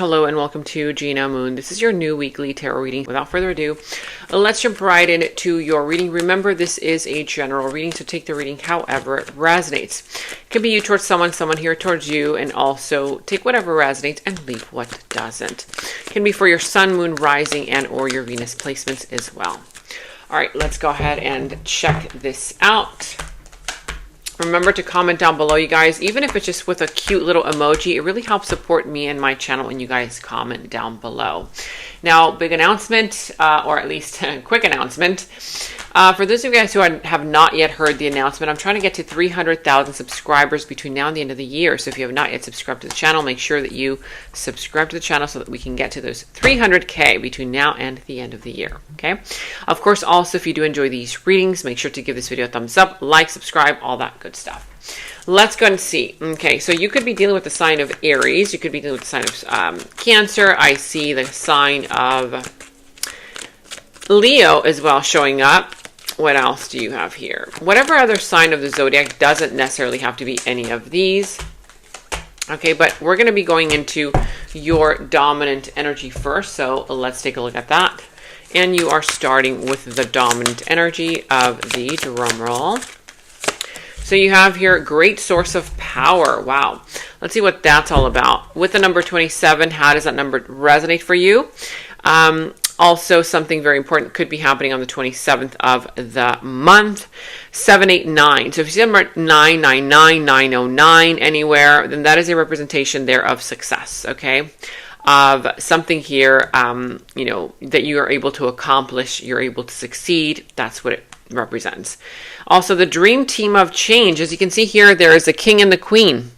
Hello and welcome to Gena Moon. This is your new weekly tarot reading. Without further ado, let's jump right into your reading. Remember, this is a general reading, so take the reading however it resonates. It can be you towards someone here towards you, and also take whatever resonates and leave what doesn't. It can be for your sun, moon, rising, and or your Venus placements as well. All right, let's go ahead and check this out. Remember to comment down below, you guys, even if it's just with a cute little emoji. It really helps support me and my channel when you guys comment down below. Now, big announcement, or at least a quick announcement. For those of you guys who have not yet heard the announcement, I'm trying to get to 300,000 subscribers between now and the end of the year. So if you have not yet subscribed to the channel, make sure that you subscribe to the channel so that we can get to those 300K between now and the end of the year. Okay. Of course, also, if you do enjoy these readings, make sure to give this video a thumbs up, like, subscribe, all that good stuff. Let's go and see. Okay, so you could be dealing with the sign of Aries. You could be dealing with the sign of Cancer. I see the sign of Leo as well showing up. What else do you have here? Whatever other sign of the zodiac, doesn't necessarily have to be any of these. Okay, but we're going to be going into your dominant energy first. So let's take a look at that. And you are starting with the dominant energy of the drum roll. So you have here great source of power. Wow. Let's see what that's all about. With the number 27, how does that number resonate for you? Also, something very important could be happening on the 27th of the month. 789. So if you see number 999, 909 anywhere, then that is a representation there of success. Okay. Of something here, you know, that you are able to accomplish, you're able to succeed. That's what it represents. Also, the dream team of change. As you can see here, there is a king and the queen.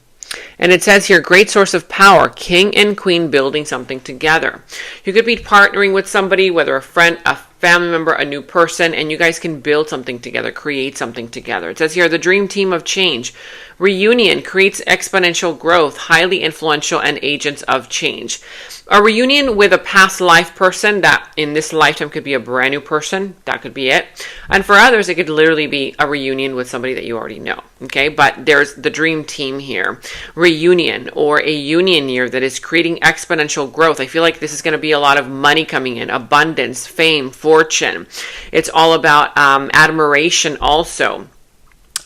And it says here, great source of power, king and queen building something together. You could be partnering with somebody, whether a friend, a family member, a new person, and you guys can build something together, create something together. It says here, the dream team of change. Reunion creates exponential growth, highly influential, and agents of change. A reunion with a past life person that in this lifetime could be a brand new person. That could be it. And for others, it could literally be a reunion with somebody that you already know. Okay, but there's the dream team here. Reunion or a union year that is creating exponential growth. I feel like this is going to be a lot of money coming in, abundance, fame, fortune. It's all about admiration also.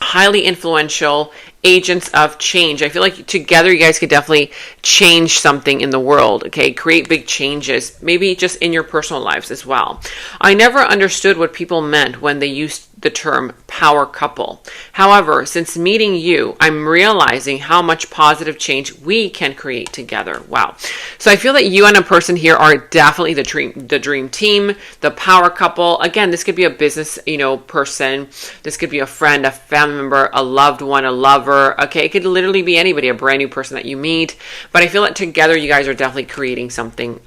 Highly influential agents of change. I feel like together you guys could definitely change something in the world. Okay, create big changes, maybe just in your personal lives as well. I never understood what people meant when they used the term power couple. However, since meeting you, I'm realizing how much positive change we can create together. Wow. So I feel that you and a person here are definitely the dream team, the power couple. Again, this could be a business, you know, person. This could be a friend, a family member, a loved one, a lover. Okay, it could literally be anybody, a brand new person that you meet. But I feel that together you guys are definitely creating something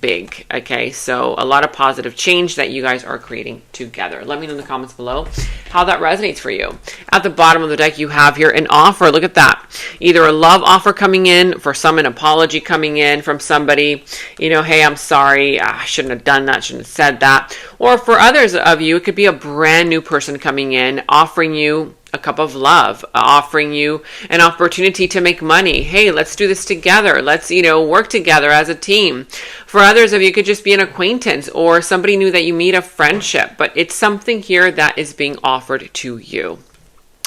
big. Okay, so a lot of positive change that you guys are creating together. Let me know in the comments below how that resonates for you. At the bottom of the deck, you have here an offer. Look at that. Either a love offer coming in, for some an apology coming in from somebody. You know, hey, I'm sorry. I shouldn't have done that. Shouldn't have said that. Or for others of you, it could be a brand new person coming in, offering you a cup of love, offering you an opportunity to make money. Hey, let's do this together. Let's, you know, work together as a team. For others of you, it could just be an acquaintance or somebody new that you meet, a friendship, but it's something here that is being offered to you.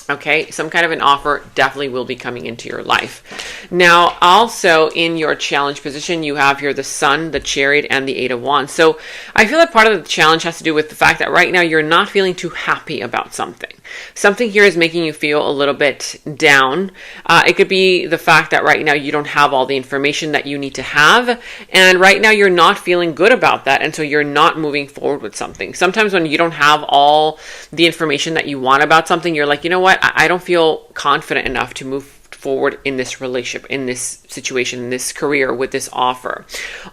Okay, some kind of an offer definitely will be coming into your life. Now, also in your challenge position, you have here the Sun, the Chariot, and the Eight of Wands. So I feel that part of the challenge has to do with the fact that right now you're not feeling too happy about something. Something here is making you feel a little bit down. It could be the fact that right now you don't have all the information that you need to have. And right now you're not feeling good about that. And so you're not moving forward with something. Sometimes when you don't have all the information that you want about something, you're like, you know what? I don't feel confident enough to move forward in this relationship, in this situation, in this career, with this offer,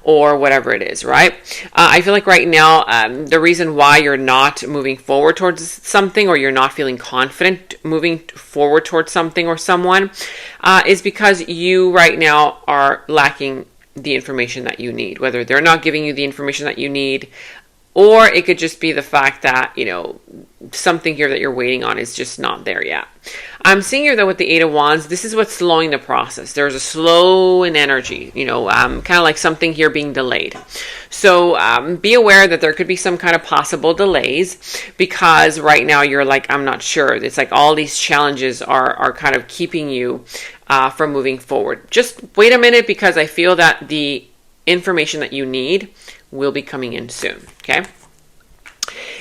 or whatever it is, right? I feel like right now, the reason why you're not moving forward towards something, or you're not feeling confident moving forward towards something or someone, is because you right now are lacking the information that you need, whether they're not giving you the information that you need, Or it could just be the fact that, you know, something here that you're waiting on is just not there yet. I'm seeing here, though, with the Eight of Wands, this is what's slowing the process. There's a slow in energy, you know, kind of like something here being delayed. So be aware that there could be some kind of possible delays, because right now you're like, I'm not sure. It's like all these challenges are kind of keeping you from moving forward. Just wait a minute, because I feel that the information that you need will be coming in soon, okay?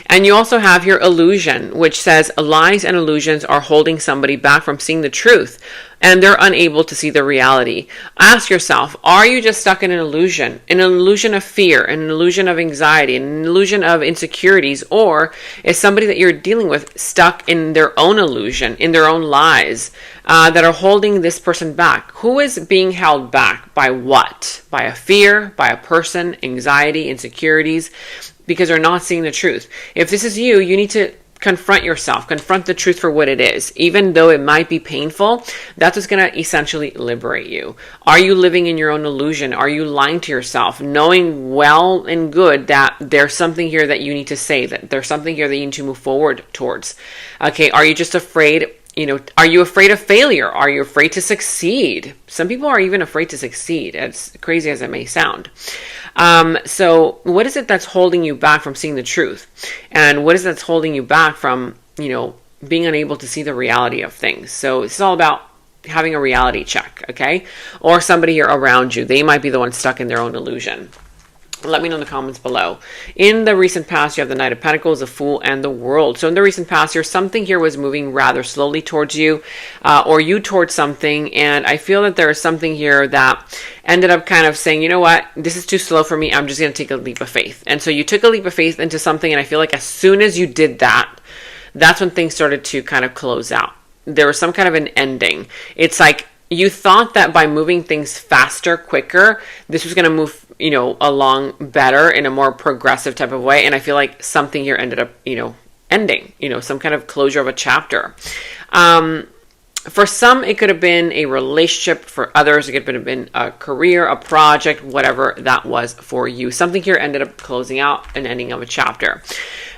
And you also have your illusion, which says lies and illusions are holding somebody back from seeing the truth, and they're unable to see the reality. Ask yourself, are you just stuck in an illusion of fear, an illusion of anxiety, an illusion of insecurities, or is somebody that you're dealing with stuck in their own illusion, in their own lies, that are holding this person back? Who is being held back by what? By a fear, by a person, anxiety, insecurities, because they're not seeing the truth. If this is you, you need to confront yourself, confront the truth for what it is. Even though it might be painful, that's what's going to essentially liberate you. Are you living in your own illusion? Are you lying to yourself, knowing well and good that there's something here that you need to say, that there's something here that you need to move forward towards? Okay, are you just afraid? You know, are you afraid of failure? Are you afraid to succeed? Some people are even afraid to succeed, as crazy as it may sound. So what is it that's holding you back from seeing the truth? And what is it that's holding you back from, you know, being unable to see the reality of things? So it's all about having a reality check, okay? Or somebody here around you, they might be the one stuck in their own illusion. Let me know in the comments below. In the recent past, you have the Knight of Pentacles, the Fool, and the World. So in the recent past here, something here was moving rather slowly towards you, or you towards something. And I feel that there is something here that ended up kind of saying, you know what, this is too slow for me. I'm just going to take a leap of faith. And so you took a leap of faith into something. And I feel like as soon as you did that, that's when things started to kind of close out. There was some kind of an ending. It's like you thought that by moving things faster, quicker, this was going to move, you know, along better in a more progressive type of way. And I feel like something here ended up, you know, ending, you know, some kind of closure of a chapter. For some, it could have been a relationship. For others, it could have been a career, a project, whatever that was for you. Something here ended up closing out an ending of a chapter.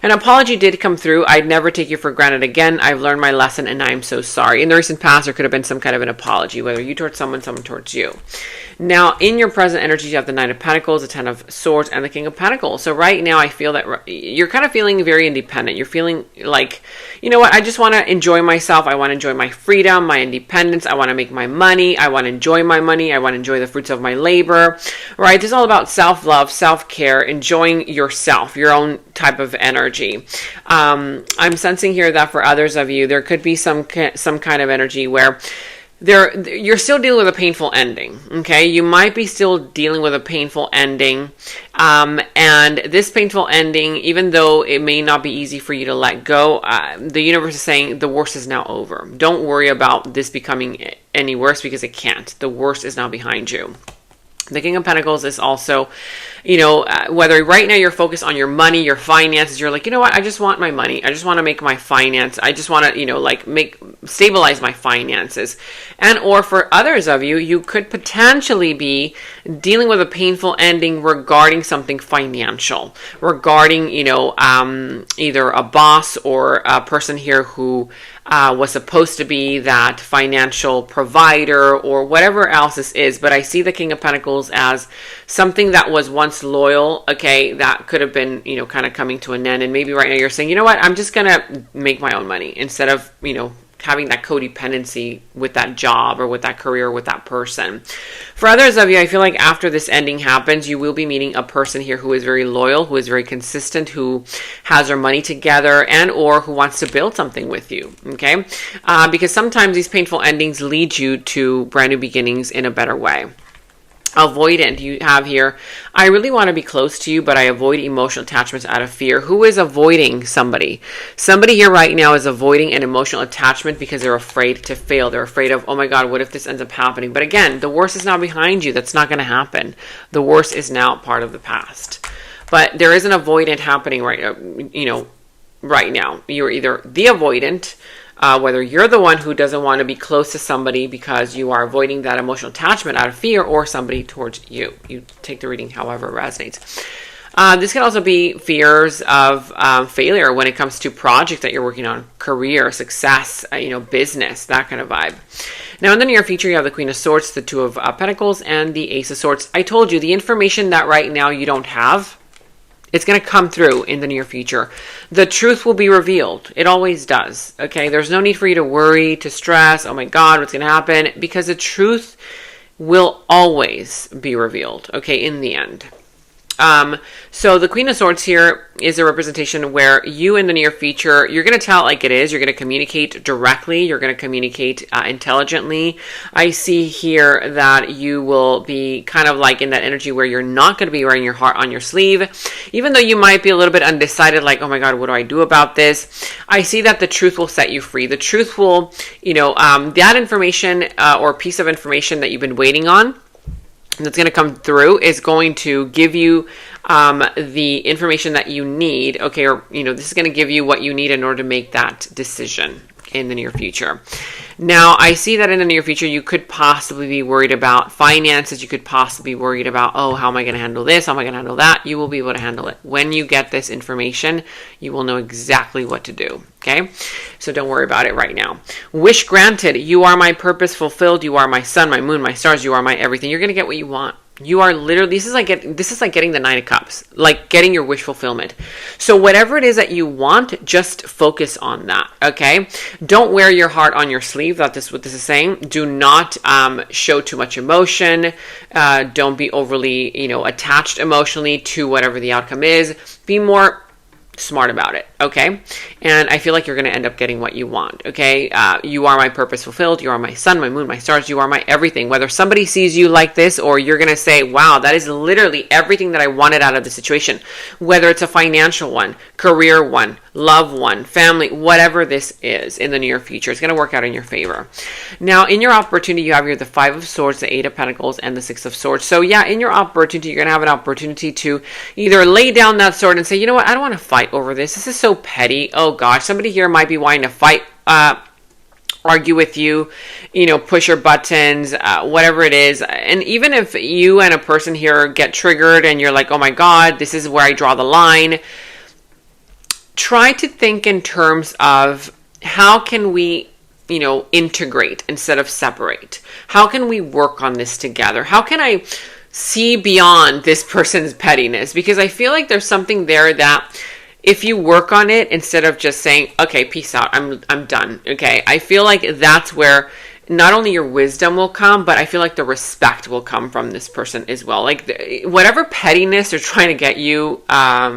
An apology did come through. I'd never take you for granted again. I've learned my lesson and I'm so sorry. In the recent past, there could have been some kind of an apology, whether you towards someone, someone towards you. Now, in your present energy, you have the Knight of Pentacles, the Ten of Swords, and the King of Pentacles. So right now, I feel that you're kind of feeling very independent. You're feeling like, you know what, I just want to enjoy myself. I want to enjoy my freedom, my independence. I want to make my money. I want to enjoy my money. I want to enjoy the fruits of my labor, right? This is all about self-love, self-care, enjoying yourself, your own type of energy. I'm sensing here that for others of you, there could be some kind of energy where you're still dealing with a painful ending, okay? You might be still dealing with a painful ending, and this painful ending, even though it may not be easy for you to let go, the universe is saying the worst is now over. Don't worry about this becoming any worse, because it can't. The worst is now behind you. The King of Pentacles is also, you know, whether right now you're focused on your money, your finances, you're like, you know what, I just want my money. I just want to make my finance. I just want to, you know, like stabilize my finances. And or for others of you, you could potentially be dealing with a painful ending regarding something financial, regarding, you know, either a boss or a person here who was supposed to be that financial provider or whatever else this is. But I see the King of Pentacles as something that was once loyal, okay, that could have been, you know, kind of coming to an end. And maybe right now you're saying, you know what, I'm just going to make my own money instead of, you know, having that codependency with that job or with that career, with that person. For others of you, I feel like after this ending happens, you will be meeting a person here who is very loyal, who is very consistent, who has their money together, and or who wants to build something with you, okay? Because sometimes these painful endings lead you to brand new beginnings in a better way. Avoidant, you have here, I really want to be close to you, but I avoid emotional attachments out of fear. Who is avoiding somebody? Somebody here right now is avoiding an emotional attachment because they're afraid to fail. They're afraid of, oh my God, what if this ends up happening? But again, the worst is now behind you. That's not going to happen. The worst is now part of the past. But there is an avoidant happening right now. You're either the avoidant, whether you're the one who doesn't want to be close to somebody because you are avoiding that emotional attachment out of fear, or somebody towards you. You take the reading however it resonates. This can also be fears of failure when it comes to projects that you're working on, career, success, business, that kind of vibe. Now, in the near future, you have the Queen of Swords, the Two of Pentacles, and the Ace of Swords. I told you, the information that right now you don't have, it's going to come through in the near future. The truth will be revealed. It always does. Okay, there's no need for you to worry, to stress, oh my God, what's going to happen? Because the truth will always be revealed, okay, in the end. So the Queen of Swords here is a representation where you in the near future, you're going to tell it like it is. You're going to communicate directly. You're going to communicate intelligently. I see here that you will be kind of like in that energy where you're not going to be wearing your heart on your sleeve. Even though you might be a little bit undecided, like, oh my God, what do I do about this? I see that the truth will set you free. The truth will, that information or piece of information that you've been waiting on, that's going to come through is going to give you the information that you need, okay, or, this is going to give you what you need in order to make that decision in the near future. Now, I see that in the near future, you could possibly be worried about finances. You could possibly be worried about, oh, how am I going to handle this? How am I going to handle that? You will be able to handle it. When you get this information, you will know exactly what to do, okay? So don't worry about it right now. Wish granted. You are my purpose fulfilled. You are my sun, my moon, my stars. You are my everything. You're going to get what you want. You are literally, this is like getting the 9 of Cups, like getting your wish fulfillment. So whatever it is that you want, just focus on that, okay? Don't wear your heart on your sleeve. That's what this is saying. Do not show too much emotion. Don't be overly, attached emotionally to whatever the outcome is. Be more smart about it, okay? And I feel like you're going to end up getting what you want, okay? You are my purpose fulfilled. You are my sun, my moon, my stars. You are my everything. Whether somebody sees you like this or you're going to say, wow, that is literally everything that I wanted out of the situation. Whether it's a financial one, career one, love one, family, whatever this is in the near future, it's going to work out in your favor. Now, in your opportunity, you have here the 5 of Swords, the 8 of Pentacles, and the 6 of Swords. So yeah, in your opportunity, you're going to have an opportunity to either lay down that sword and say, you know what, I don't want to fight over this. This is so petty. Oh gosh, somebody here might be wanting to fight, argue with you, push your buttons, whatever it is. And even if you and a person here get triggered and you're like, oh my God, this is where I draw the line, try to think in terms of how can we, integrate instead of separate? How can we work on this together? How can I see beyond this person's pettiness? Because I feel like there's something there that if you work on it instead of just saying, okay, peace out, I'm done. Okay. I feel like that's where not only your wisdom will come, but I feel like the respect will come from this person as well. Like whatever pettiness they're trying to get you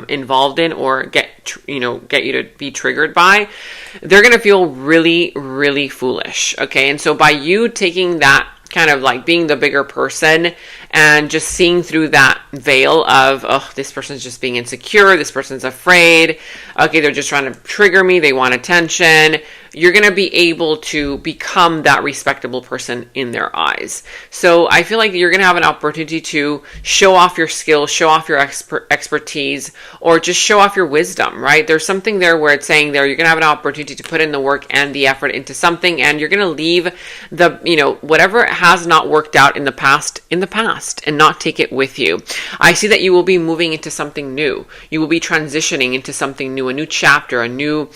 involved in or get you to be triggered by, they're going to feel really, really foolish. Okay. And so by you taking that kind of like being the bigger person and just seeing through that veil of, oh, this person's just being insecure, this person's afraid, okay, they're just trying to trigger me, they want attention, you're going to be able to become that respectable person in their eyes. So I feel like you're going to have an opportunity to show off your skills, show off your expertise, or just show off your wisdom, right? There's something there where it's saying there, you're going to have an opportunity to put in the work and the effort into something, and you're going to leave the, whatever has not worked out in the past, and not take it with you. I see that you will be moving into something new. You will be transitioning into something new, a new chapter, a new,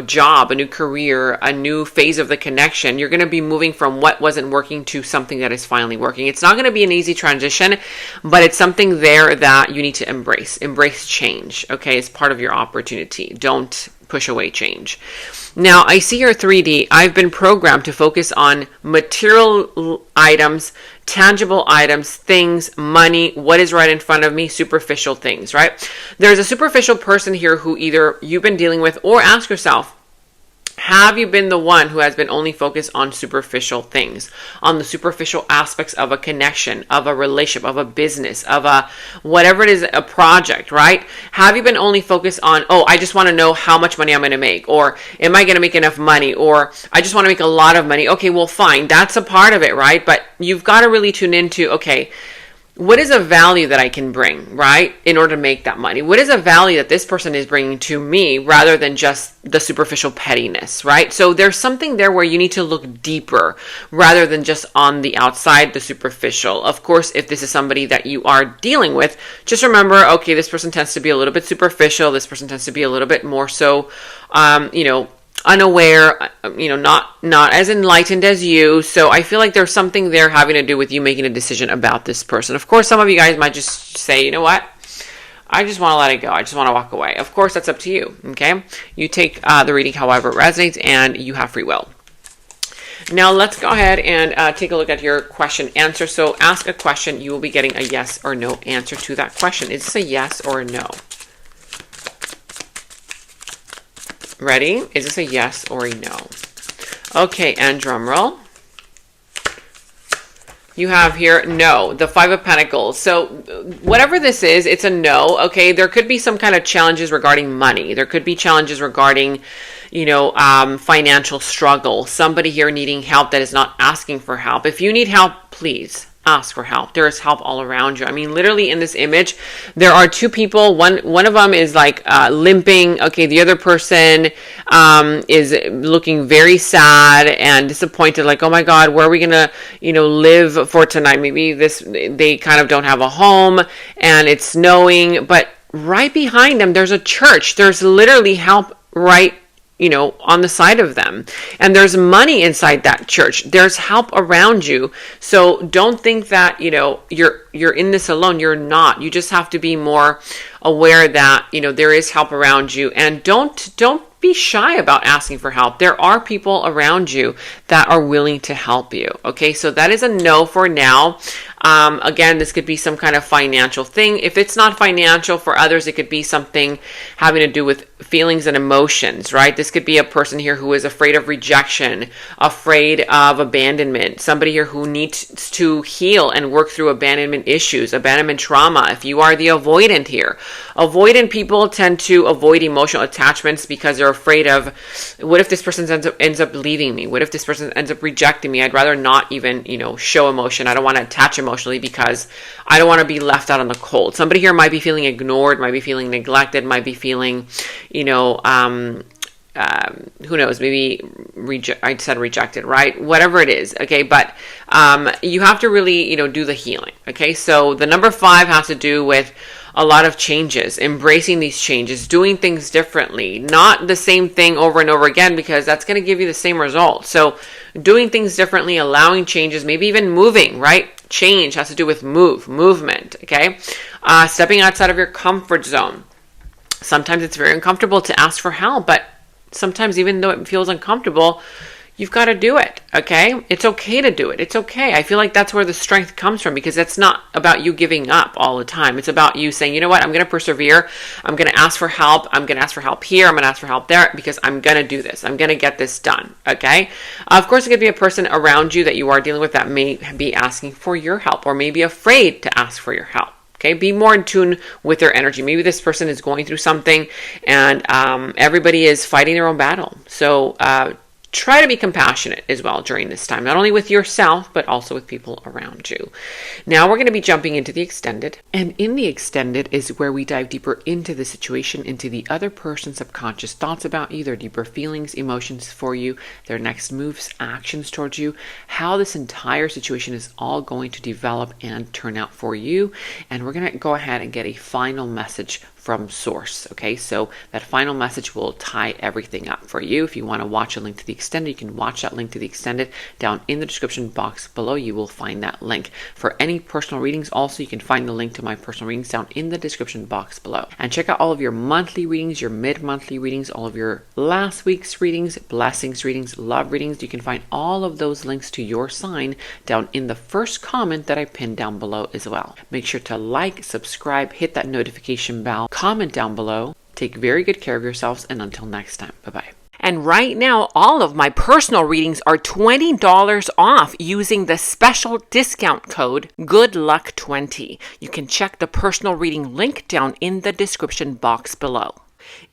job, a new career, a new phase of the connection. You're going to be moving from what wasn't working to something that is finally working. It's not going to be an easy transition, but it's something there that you need to embrace. Embrace change, okay? It's part of your opportunity. Don't push away change. Now, I see your 3D. I've been programmed to focus on material items, tangible items, things, money, what is right in front of me, superficial things, right? There's a superficial person here who either you've been dealing with, or ask yourself, have you been the one who has been only focused on superficial things, on the superficial aspects of a connection, of a relationship, of a business, of a whatever it is, a project, right? Have you been only focused on, oh, I just want to know how much money I'm going to make, or am I going to make enough money, or I just want to make a lot of money? Okay, well, fine. That's a part of it, right? But you've got to really tune into, okay, what is a value that I can bring, right, in order to make that money? What is a value that this person is bringing to me rather than just the superficial pettiness, right? So there's something there where you need to look deeper rather than just on the outside, the superficial. Of course, if this is somebody that you are dealing with, just remember, okay, this person tends to be a little bit superficial. This person tends to be a little bit more so, unaware, not as enlightened as you. So I feel like there's something there having to do with you making a decision about this person. Of course, some of you guys might just say, you know what? I just want to let it go. I just want to walk away. Of course, that's up to you. Okay. You take the reading however it resonates, and you have free will. Now let's go ahead and take a look at your question answer. So ask a question. You will be getting a yes or no answer to that question. Is this a yes or a no? Ready? Is this a yes or a no? Okay, and drum roll. You have here no, the 5 of Pentacles. So whatever this is, it's a no. Okay, there could be some kind of challenges regarding money. There could be challenges regarding, financial struggle. Somebody here needing help that is not asking for help. If you need help, please ask for help. There is help all around you. I mean, literally in this image, there are 2 people. One of them is like limping. Okay, the other person is looking very sad and disappointed. Like, oh my God, where are we gonna, live for tonight? Maybe they kind of don't have a home and it's snowing. But right behind them, there's a church. There's literally help right on the side of them. And there's money inside that church. There's help around you. So don't think that, you're in this alone. You're not. You just have to be more aware that, there is help around you. And don't be shy about asking for help. There are people around you that are willing to help you. Okay, so that is a no for now. Again, this could be some kind of financial thing. If it's not financial, for others, it could be something having to do with feelings and emotions, right? This could be a person here who is afraid of rejection, afraid of abandonment, somebody here who needs to heal and work through abandonment issues, abandonment trauma. If you are the avoidant here, avoidant people tend to avoid emotional attachments because they're afraid of, what if this person ends up leaving me? What if this person ends up rejecting me? I'd rather not even, show emotion. I don't want to attach emotionally because I don't want to be left out on the cold. Somebody here might be feeling ignored, might be feeling neglected, might be feeling, who knows, maybe I said rejected, right? Whatever it is. Okay. But, you have to really, do the healing. Okay. So the number 5 has to do with a lot of changes, embracing these changes, doing things differently, not the same thing over and over again, because that's going to give you the same result. So doing things differently, allowing changes, maybe even moving, right? Change has to do with movement. Okay. Stepping outside of your comfort zone. Sometimes it's very uncomfortable to ask for help, but sometimes even though it feels uncomfortable, you've got to do it. Okay. It's okay to do it. It's okay. I feel like that's where the strength comes from, because that's not about you giving up all the time. It's about you saying, you know what, I'm going to persevere. I'm going to ask for help. I'm going to ask for help here. I'm going to ask for help there, because I'm going to do this. I'm going to get this done. Okay. Of course, it could be a person around you that you are dealing with that may be asking for your help, or maybe afraid to ask for your help. Okay, be more in tune with their energy. Maybe this person is going through something and everybody is fighting their own battle. So try to be compassionate as well during this time, not only with yourself, but also with people around you. Now we're going to be jumping into the extended. And in the extended is where we dive deeper into the situation, into the other person's subconscious thoughts about you, their deeper feelings, emotions for you, their next moves, actions towards you, how this entire situation is all going to develop and turn out for you. And we're going to go ahead and get a final message from source. Okay, so that final message will tie everything up for you. If you want to watch a link to the extended, you can watch that link to the extended down in the description box below. You will find that link. For any personal readings, also, you can find the link to my personal readings down in the description box below. And check out all of your monthly readings, your mid-monthly readings, all of your last week's readings, blessings readings, love readings. You can find all of those links to your sign down in the first comment that I pinned down below as well. Make sure to like, subscribe, hit that notification bell, comment down below. Take very good care of yourselves, and until next time, bye-bye. And right now, all of my personal readings are $20 off using the special discount code GOODLUCK20. You can check the personal reading link down in the description box below.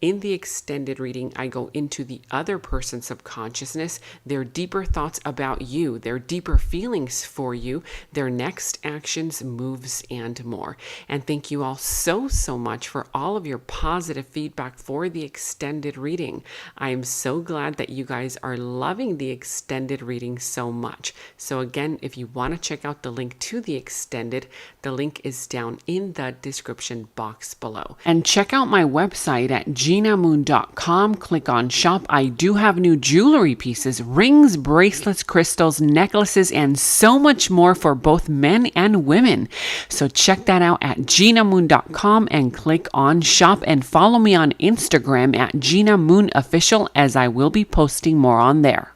In the extended reading, I go into the other person's subconsciousness, their deeper thoughts about you, their deeper feelings for you, their next actions, moves, and more. And thank you all so much for all of your positive feedback for the extended reading. I am so glad that you guys are loving the extended reading so much. So again, if you want to check out the link to the extended, the link is down in the description box below. And check out my website at genamoon.com. Click on shop. I do have new jewelry pieces, rings, bracelets, crystals, necklaces, and so much more for both men and women. So check that out at genamoon.com and click on shop, and follow me on Instagram at Gena Moon Official, as I will be posting more on there.